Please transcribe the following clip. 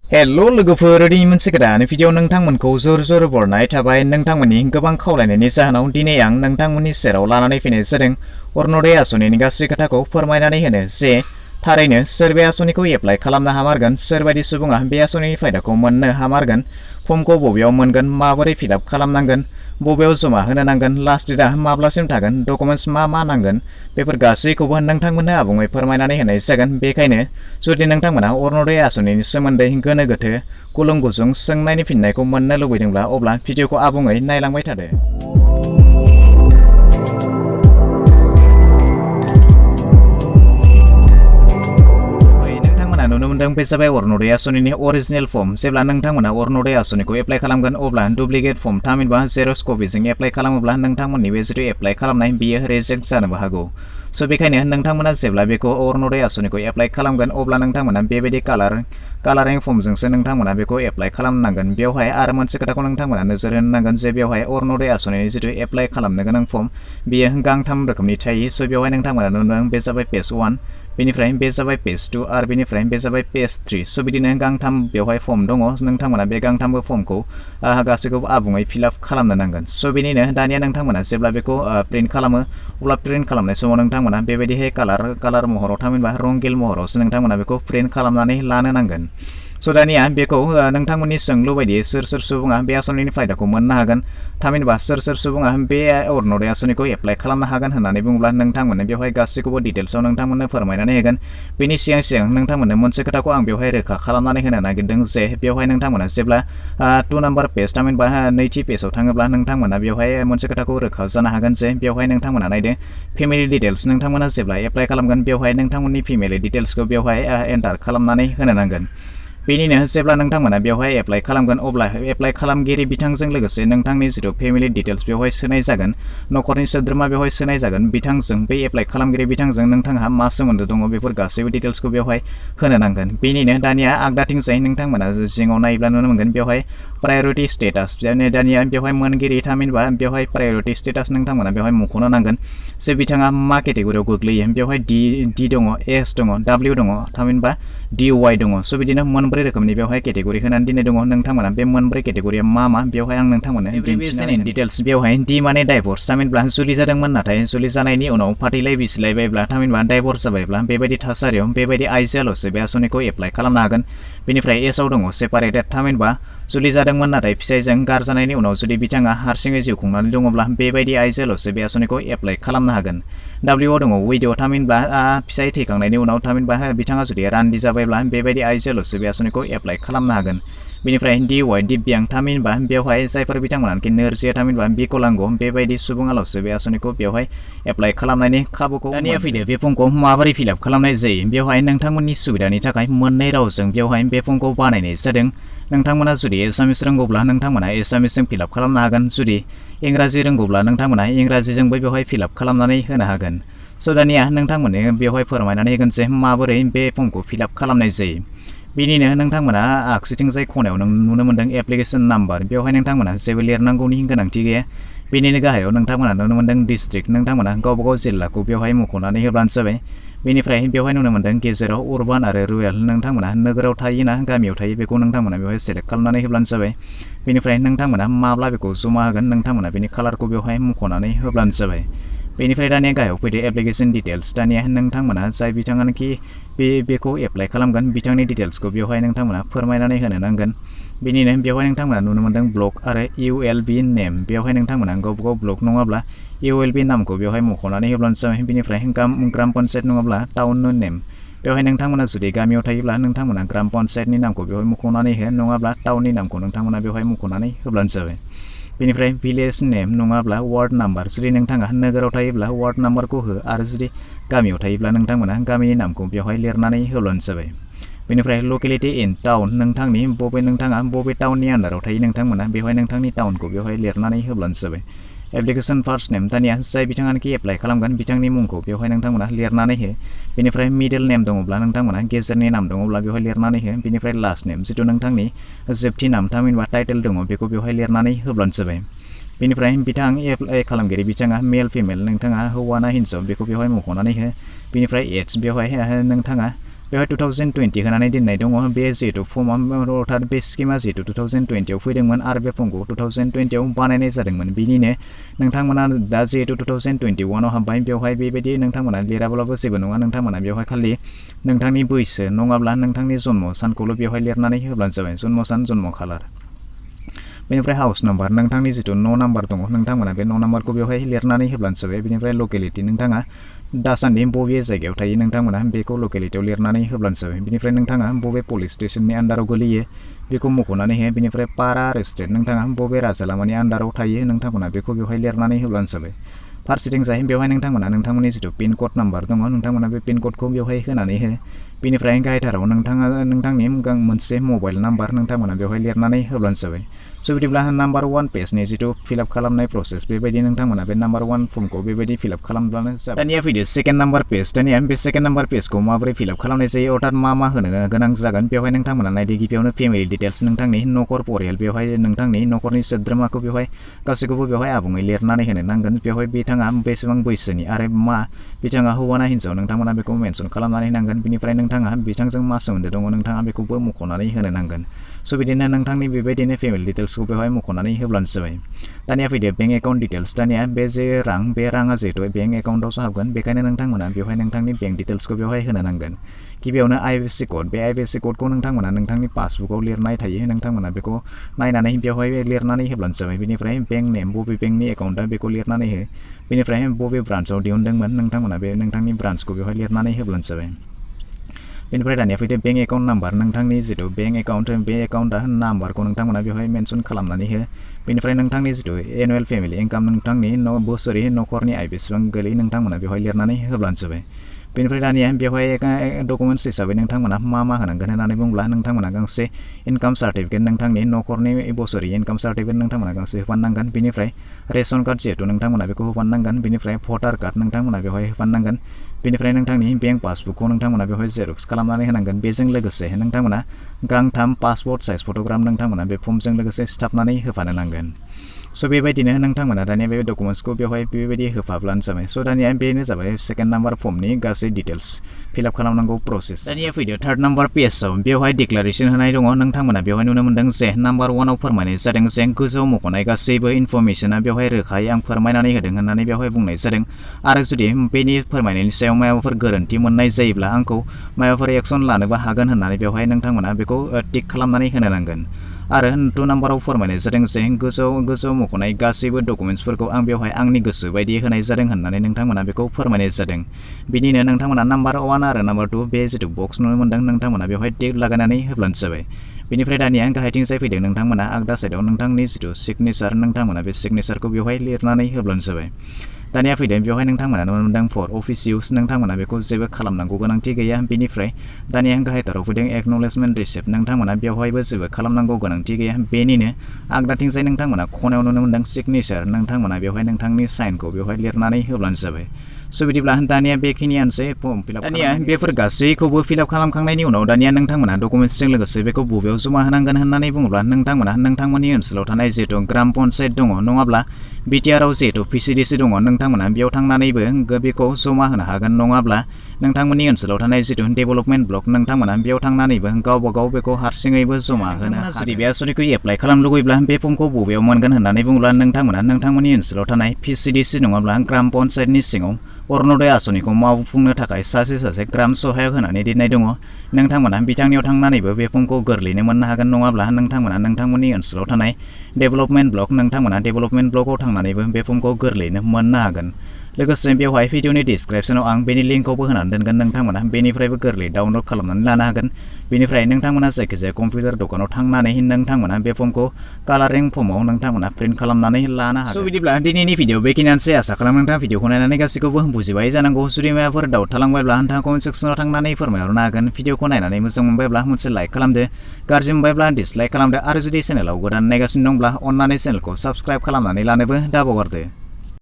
Hello लोगोफोर दिनै मोनसे गोदान भिडिअ नोंथांमोनखौ जोर जोर बरनाय थाबाय नोंथांमोननि गोबां खावलायनायनि जाहोनाव दिनै आं नोंथांमोननि सेराव लानानै फैनाय जादों अरुण'दय आस'निनि गासै खोथाखौ फोरमायनानै होनो जे थारैनो सोर बे आस'निखौ एप्लाइ खालामनो हामारगोन सोरबायदि सुबुङा बे आस'निनि फायदाखौ मोननो हामारगोन फर्मखौ बबेयाव मोनगोन माबोरै फिलआप खालामनांगोन बबेयाव जमा होनो नांगोन लास्ट डेटआ माब्लासिम थागोन डकुमेन्ट्स मा नांगोन बेफोर गासैखौबो नोंथांमोननो आबुङै फोरमायनानै होनाय जागोन बेखायनो जुदि नोंथांमोना अरुण'दय आस'निनि सोमोन्दै गोनो गोथो गुलुं गुजुं सोंनायनि फिननायखौ मोननो लुबैदोंब्ला अब्ला भिडिअखौ आबुङै नायलांबाय थादो। नुनो मोनदों बे जाबाय अरुण'दय आस'निनि अरिजिनेल फर्म जेब्ला नोंथांमोना अरुण'दय आस'निखौ एप्लाइ खालामगोन अब्ला डुप्लिकेट फर्म थामहिनबा जेरक्स कपिजों एप्लाइ खालामोब्ला नोंथांमोननि बे जिथु एप्लाइ खालामनाय बियो रिजेक्ट जानोबो हागौ। स' बेखायनो नोंथांमोना जेब्ला बेखौ अरुण'दय आस'निखौ एप्लाइ खालामगोन अब्ला नोंथांमोना बेबायदि कालारिं फर्मजोंसो नोंथांमोना बेखौ एप्लाइ खालामनांगोन। बेवहाय आरो मोनसे खोथाखौ नोंथांमोना नोजोर होनो नांगोन जे बेवहाय अरुण'दय आस'निनि जिथु एप्लाइ खालामनो गोनां फर्म बियो गांथाम रोखोमनि थायो। स' बेवहाय नोंथांमोना नुनो मोनदों बे जाबाय पेज 1 बेनिफ्राय बे जाबाय पेज 2 आरो बेनिफ्राय बे जाबाय पेज 3। स' बिदिनो गांथाम बेवहाय फर्म दङ नोंथांमोना बे गांथामबो फर्मखौ गासैखौबो आबुङै फिलआप खालामनो नांगोन। स' बिनिनो दानिया नोंथांमोना जेब्ला बेखौ प्रिन्ट खालामो अब्ला प्रिन्ट खालामनाय समाव नोंथांमोना बेबायदिहाय कालार महराव थामहिनबा रंगिल महरावसो नोंथांमोना बेखौ प्रिन्ट खालामनानै लानो नांगोन। स' दानिया बेखौ नोंथांमोननि सोंलु बायदियै सोर सुबुङा बे आस'निनि फायदाखौ मोननो हागोन थामहिनबा सोर सुबुङा बे अरुण'दय आस'निखौ एप्लाइ खालामनो हागोन होननानै बुङोब्ला नोंथांमोननो बेवहाय गासैखौबो डिटेल्सआव नोंथांमोननो फोरमायनानै होगोन। बेनि सिगां नोंथांमोननो मोनसे खोथाखौ आं बेवहाय रोखा खालामनानै होनो नागिरदों जे बेवहाय नोंथांमोना जेब्ला 2 नाम्बार पेज थामहिनबा नैथि पेजाव थाङोब्ला नोंथांमोना बेवहाय मोनसे खोथाखौ रोखा जानो हागोन जे बेवहाय नोंथांमोना नायदो फेमिलि डिटेल्स नोंथांमोना जेब्ला एप्लाइ खालामगोन बेवहाय नोंथांमोननि फेमिलि डिटेल्सखौ बेवहाय एन्टार खालामनानै होनो नांगोन। बेनिनो जेब्ला नोंथांमोना बेवहाय एप्लाइ खालामगोन अब्ला एप्लाइ खालामगिरि बिथांजों लोगोसे नोंथांनि जिथु फेमिलि डिटेल्स बेवहाय सोनाय जागोन न'खरनि सोद्रोमा बेवहाय सोनाय जागोन बिथांजों बे एप्लाइ खालामगिरि बिथांजों नोंथांहा मा सोमोन्दो दङ बेफोर गासैबो डिटेल्सखौ बेवहाय होनो नांगोन। बेनिनो दानिया आगदाथिंजाय नोंथांमोना जिङाव नायोब्ला नुनो मोनगोन बेवहाय प्रायरिटि स्टेटास दानिया बेवहाय मोनगिरि थामहिनबा बेवहाय प्रायरिटि स्टेटास नोंथांमोना बेवहाय मुंख'नो नांगोन जे बिथाङा मा केटेगरियाव गोग्लैयो। बेवहाय डि दङ एस दङ डाब्लिउ दङ थामहिनबा DY दङ। स' बिदिनो मोनब्रै रोखोमनि बेवहाय केटेगरि होनानै दिनै दङ नोंथांमोना बे मोनब्रै केटेगरिया मा बेवहाय आं नोंथांमोननो दिन्थिनानै डिटेल्स बेवहाय डि माने डाइभर्स थामहिनबा जुलि जादोंमोन नाथाय जुलि जानायनि उनाव फाथैलाइ बिसिलायबायब्ला थामहिनबा डाइभर्स जाबायब्ला बेबायदि थासारियाव बेबायदि आइजोआल'सो बे आस'निखौ एप्लाइ खालामनो हागोन। बेनिफ्राय एसआव दङ सेपारेटेड थामहिनबा जुलि जादोंमोन नाथाय फिसायजों गारजानायनि उनाव जुदि बिथाङा हारसिङै जिउ खुंनानै दङब्ला बेबायदि आइजोआल'सो बे आस'निखौ एप्लाइ खालामनो हागोन। डाब्लिउआव दङ उइड' थामहिनबा फिसाय थैखांनायनि उनाव थामहिनबा बिथाङा जुदि रान्दि जाबायब्ला बेबायदि आइजोआल'सो बे आस'निखौ एप्लाइ खालामनो हागोन। बेनिफ्राय DY दिब्यांग थामहिनबा बेवहाय जायफोर बिथांमोनाखि नोरजिया थामहिनबा बिकलांग बेबायदि सुबुङाल'सो बे आस'निखौ बेवहाय एप्लाइ खालामनायनि खाबुखौ दानिया फैदो बे फर्मखौ माबोरै फिलआप खालामनाय जायो। बेवहाय नोंथांमोननि सुबिदानि थाखाय मोननै रावजों बेवहाय बे फर्मखौ बानायनाय जादों। नोंथांमोना जुदि एसामिस रोंगौब्ला नोंथांमोना एसामिसजों फिलआप खालामनो हागोन जुदि इंराजि रोंगौब्ला नोंथांमोना इंराजिजोंबो बेवहाय फिलआप खालामनानै होनो हागोन। स' दानिया नोंथांमोननो बेवहाय फोरमायनानै होगोन जे माबोरै बे फर्मखौ फिलआप खालामनाय जायो। बिनिनो नोंथांमोना आगसिथिंजाय खनायाव नुनो मोनदों एप्लिकेसन नाम्बार बेवहाय नोंथांमोना जेबो लिरनांगौनि गोनांथि गैया। बेनिनो गाहायाव नोंथांमोना नुनो मोनदों डिस्ट्रिक्ट नोंथांमोना गावबागाव जिल्लाखौ बेवहाय मुंख'नानै होब्लानो जाबाय। बेनिफ्राय बेवहाय नुनो मोनदों गेजेराव उर्बान आरो रुरेल नोंथांमोना नोगोराव थायो ना गामियाव थायो बेखौ नोंथांमोना बेवहाय सेलेक्ट खालामनानै होब्लानो जाबाय। बेनिफ्राय नोंथांमोना माब्ला बेखौ जमा होगोन नोंथांमोना बेनि कालारखौ बेवहाय मुंख'नानै होब्लानो जाबाय। बेनिफ्राय दानिया गाहायाव फैदो एप्लिकेसन डिटेल्स दानिया नोंथांमोना जाय बिथाङानोखि बेखौ एप्लाइ खालामगोन बिथांनि डिटेल्सखौ बेवहाय नोंथांमोना फोरमायनानै होनो नांगोन। बेनिनो बेवहाय नोंथांमोना नुनो मोनदों ब्लक आरो ULB नेम बेवहाय नोंथांमोना गावबागाव ब्लक नङाब्ला ULB नामखौ बेवहाय मुंख'नानै होब्लानो जाबाय। बेनिफ्राय ग्राम पन्सायत नङाब्ला टाउन नेम बेवहाय नोंथांमोना जुदि गामियाव थायोब्ला नोंथांमोना ग्राम पन्सायतनि नामखौ बेवहाय मुंख'नानै हो नङाब्ला टाउननि नामखौ नोंथांमोना बेवहाय मुंख'नानै होब्लानो जाबाय। बेनिफ्राय भिलेज नेम नङाब्ला वार्ड नाम्बार जुदि नोंथाङा नोगोराव थायोब्ला वार्ड नाम्बारखौ हो आरो जुदि गामियाव थायोब्ला नोंथांमोना गामिनि नामखौ बेवहाय लिरनानै होब्लानो जाबाय। बेनिफ्राय लकेलिटि इन टाउन नोंथाङा बबे टाउननि आन्दाराव थायो नोंथांमोना बेवहाय नोंथांनि टाउनखौ बेवहाय लिरनानै होब्लानो जाबाय। एप्लिकेसन फार्स्ट नेम दानिया जाय बिथाङानोखि एप्लाइ खालामगोन बिथांनि मुंखौ बेवहाय नोंथांमोना लिरनानै हो। बेनिफ्राय मिडल नेम दङब्ला नोंथांमोना गेजेरनि नाम दङब्ला बेवहाय लिरनानै हो। बेनिफ्राय लास्ट नेम जिथु नोंथांनि जोबथि नाम थामहिनबा टाइटेल दङ बेखौ बेवहाय लिरनानै होब्लानो जाबाय। बेनिफ्राय बिथां एप्लाइ खालामगिरि बिथाङा मेल फिमेल नोंथाङा हौवा ना हिन्जाव बेखौ बेवहाय मुंख'नानै हो। बेनिफ्राय एज बेवहाय नोंथाङा बेवहाय 2020 होनानै दोननाय दङ बे जिहेतु फर्मआ अर्थात बे स्किमा जिहेतु 2020 आव फैदोंमोन आरो बे फर्मखौ 2020 आव बानायनाय जादोंमोन बिनिनो नोंथांमोना दा जिहेतु 2021 आव हाबबाय बेवहाय बेबायदि नोंथांमोना लिराब्लाबो जेबो नङा नोंथांमोना बेवहाय खालि नोंथांनि बैसो नङाब्ला नोंथांनि जन्म सानखौल' बेवहाय लिरनानै होब्लानो जाबाय जन्म सान जन्म खालार बेनिफ्राय हाउस नाम्बार नोंथांनि जितु न' नाम्बार दङ नोंथांमोना बे न' नाम्बारखौ बेवहाय लिरनानै होब्लानो जाबाय बेनिफ्राय लकेलिटि नोंथाङा दासान्दि बबे जायगायाव थायो नोंथांमोना बेखौ लकेलिटियाव लिरनानै होब्लानो जाबाय बेनिफ्राय नोंथाङा बबे पुलिस स्टेशननि आन्डाराव गोलैयो बेखौ मख'नानै हो बेनिफ्राय पारा आरो स्टेट नोंथाङा बबे राजालामानि आन्डाराव थायो नोंथांमोना बेखौ बेवहाय लिरनानै होब्लानो जाबाय फारसेथिं जाय बेवहाय नोंथांमोना नोंथांमोननि जितु पिन कड नाम्बार दङ नोंथांमोना बे पिन क'डखौ बेवहाय होनानै हो बेनिफ्राय गाहायथाराव नोंथाङा नोंथांनि मोनसे मबाइल नाम्बार नोंथांमोना बेवहाय लिरनानै होब्लानो जाबाय स' बिदिब्ला नाम्बार 1 पेजनि जितु फिलआप खालामनाय प्रसेस बेबायदि नोंथांमोना बे नाम्बार 1 फर्मखौ बेबायदि फिलआप खालामब्लानो जाबाय दानिया फैदो सेकेन्ड नाम्बार पेज दानिया बे सेकेन्ड नाम्बार पेजखौ माबोरै फिलआप खालामनाय जायो अर्थात मा होनो गोनां जागोन बेवहाय नोंथांमोना नायदो गिबियावनो फेमिलि डिटेल्स नोंथांनि न'खर परियाल बेवहाय नोंथांनि न'खरनि सोद्रोमाखौ बेवहाय गासैखौबो बेवहाय आबुङै लिरनानै होनो नांगोन बेवहाय बिथाङा बेसेबां बैसोनि आरो मा बिथाङा हौवा ना हिन्जाव नोंथांमोना बेखौ मेनसन खालामनानै नांगोन बिनिफ्राय नोंथाङा बिथांजों मा सोमोन्दो दङ नोंथाङा बेखौबो मख'नानै होनो नांगोन स' बिदिनो नोंथांनि बेबायदिनो फेमिलि डिटेल्सखौ बेवहाय मख'नानै होब्लानो जाबाय दानिया फैदो बेंक एकाउन्ट डिटेल्स दानिया बे जे रां बे राङा जिहेतु बेंक एकाउन्टआवसो हाबगोन बेखायनो नोंथांमोना बेवहाय नोंथांनि बेंक डिटेल्सखौ बेवहाय होनो नांगोन गिबियावनो आइएफएससि क'ड बे आइएफएससि क'डखौ नोंथांमोना नोंथांनि पासबुकआव लिरनाय थायो नोंथांमोना बेखौ नायनानै बेवहाय लिरनानै होब्लानो जाबाय बेनिफ्राय बेंक नेम बबे बेंकनि एकाउन्टआ बेखौ लिरनानै हो बेनिफ्राय बबे ब्रान्चआव दिहुनदोंमोन नोंथांमोना बे नोंथांनि ब्रान्चखौ बेवहाय लिरनानै होब्लानो जाबाय बेनिफ्राय दानिया फैदो बेंक एकाउन्ट नाम्बार नोंथांनि जितु बेंक एकाउन्ट बे एकाउन्टआ नाम्बारखौ नोंथांमोना बेवहाय मेनसन खालामनानै हो बेनिफ्राय नोंथांनि जितु एनुवेल फेमिलि इनकाम नोंथांनि बोसोरै न'खरनि आय बेसेबां गोलैयो नोंथांमोना बेवहाय लिरनानै होब्लानो जाबाय बेनिफ्राय दानिया बेवहाय डकुमेन्ट्स हिसाबै नोंथांमोना मा होनांगोन होननानै बुङोब्ला नोंथांमोना गांसे इनकाम सार्टिफिकेट नोंथांनि न'खरनि बोसोरै इनकाम सार्टिफिकेट नोंथांमोना गांसे होफानांगोन बेनिफ्राय रेशन कार्ड जिहेतु नोंथांमोना बेखौ होफानांगोन बेनिफ्राय भटार कार्ड नोंथांमोना बेवहाय होफानांगोन बेनिफ्राय नोंथांनि बेंक पासबुकखौ नोंथांमोना बेवहाय जेरक्स खालामनानै होनांगोन बेजों लोगोसे नोंथांमोना गांथाम पासपोर्ट साइज फट'ग्राफ नोंथांमोना बे फर्मजों लोगोसे सिथाबनानै होफानो नांगोन स' बेबायदिनो नोंथांमोना दानिया बे डकुमेन्ट्सखौ बेवहाय बेबायदि होफाब्लानो जाबाय स' दानिया बेनो जाबाय सेकेन्ड नाम्बार फर्मनि गासै डिटेल्स फिलआप खालामनांगौ प्रसेस दानिया फैदो थार्ड नाम्बार पेजआव बेवहाय डिक्लारेसन होनाय दङ नोंथांमोना बेवहाय नुनो मोन्दों जे नाम्बार 1 आव फोरमायनाय जादों जे गोजौआव मख'नाय गासैबो इनफरमेसना बेवहाय रोखायै आं फोरमायनानै होदों होननानै बेवहाय बुंनाय जादों आरो जुदि बेनि फोरमायनायनि सायाव माबाफोर गोरोन्थि मोननाय जायोब्ला आंखौ माबाफोर एक्सन लानोबो हागोन होननानै बेवहाय नोंथांमोना बेखौ टिक खालामनानै होनो नांगोन आरो 2 नाम्बाराव फोरमायनाय जादों जे गोजौ मख'नाय गासैबो डकुमेन्ट्सफोरखौ आं बेवहाय आंनि गोसो बायदि होनाय जादों होननानै नोंथांमोना बेखौ फोरमायनाय जादों बिदिनो नोंथांमोना नाम्बार 1 आरो नाम्बार 2 बे जितु बक्स नुनो मोन्दों नोंथांमोना बेवहाय टिक लागायनानै होब्लानो जाबाय बेनिफ्राय दानिया गाहायथिंजाय फैदों नोंथांमोना आगदा साइडआव नोंथांनि जितु सिगनेचार नोंथांमोना बे सिगनेचारखौ बेवहाय लिरनानै होब्लानो जाबाय दानिया फैदों बेवहाय नोंथांमोना नुनो मोन्दों फर अफिस इउज नोंथांमोना बेखौ जेबो खालामनांगौ गोनांथि गैया बेनिफ्राय दानिया गाहायथाराव फैदों एक्न'लेजमेन्ट रिसिप्ट नोंथांमोना बेवहायबो जेबो खालामनांगौ गोनांथि गैया बेनिनो आगदाथिंजाय नोंथांमोना खनायाव नुनो मोन्दों सिगनेचार नोंथांमोना बेवहाय नोंथांनि साइनखौ बेवहाय लिरनानै होब्लानो जाबाय स' बिदिब्ला दानिया बेखिनियानोसै फर्म फिलआप दानिया बेफोर गासैखौबो फिलआप खालामखांनायनि उनाव दानिया नोंथांमोना डकुमेन्ट्सजों लोगोसे बेखौ बबेयाव जमा होनांगोन होननानै बुङोब्ला नोंथांमोना नोंथांमोननि ओनसोलाव थानाय जिहेतु ग्राम पन्सायत दङ नङाब्ला बिटिआरआव जिहेतु पिसिडिसि दङ नोंथांमोना बेयाव थांनानैबो बेखौ जमा होनो हागोन नङाब्ला नोंथांमोननि ओनसोलाव थानाय जितु डेभेलपमेन्ट ब्लक नोंथांमोना बेयाव थांनानैबो गावबा गाव बेखौ हारसिङैबो जमा होनो हागोन जुदि बे आस'निखौ एप्लाइ खालामनो लुगैब्ला बे फर्मखौ बबेयाव मोनगोन होननानै बुङोब्ला नोंथांमोना नोंथांमोननि ओनसोलाव थानाय पिसिडिसि नङाब्ला ग्राम पन्सायतनि सिङाव अरुण'दय आस'निखौ मावफुंनो थाखाय सासे ग्राम सहायक होनानै दोननाय दङ नोंथांमोना बिथांनियाव थांनानैबो बे फर्मखौ गोरलैनो मोननो हागोन नङाब्ला नोंथांमोना नोंथांमोननि ओनसोलाव थानाय डेभेलपमेन्ट ब्लक नोंथांमोना डेभेलपमेन्ट ब्लकआव थांनानैबो बे फर्मखौ गोरलैनो मोननो हागोन लोगोसे बेवहाय भिडिअनि डिसक्रिप्सनाव आं बेनि लिंकखौबो होनानै दोनगोन नोंथांमोना बेनिफ्रायबो गोरलै डाउनलड खालामनानै लानो हागोन बेनिफ्राय नोंथांमोना जायखिजाया कम्पिउटार दखानाव थांनानै नोंथांमोना बे फर्मखौ कालारिं फर्माव नोंथांमोना प्रिन्ट खालामनानै लानो हागोन स' बिदिब्ला दिनैनि भिडिअ बेखिनियानोसै आसा खालामो नोंथाङा भिडिअखौ नायनानै गासैखौबो बुजिबाय जानांगौ जुदि माबाफोर डाउट थालांबायब्ला नोंथाङा कमेन्ट सेक्सनाव थांनानै फोरमायहरनो हागोन भिडिअखौ नायनानै मोजां मोनबायब्ला मोनसे लाइक खालामदो गाज्रि मोनबायब्ला डिसलाइक खालामदो आरो जुदि चेनेलाव गोदान नायगासिनो दंब्ला अन्नानै चेनेलखौ साबस्क्राइब खालामनानै लानोबो दाबावगारदो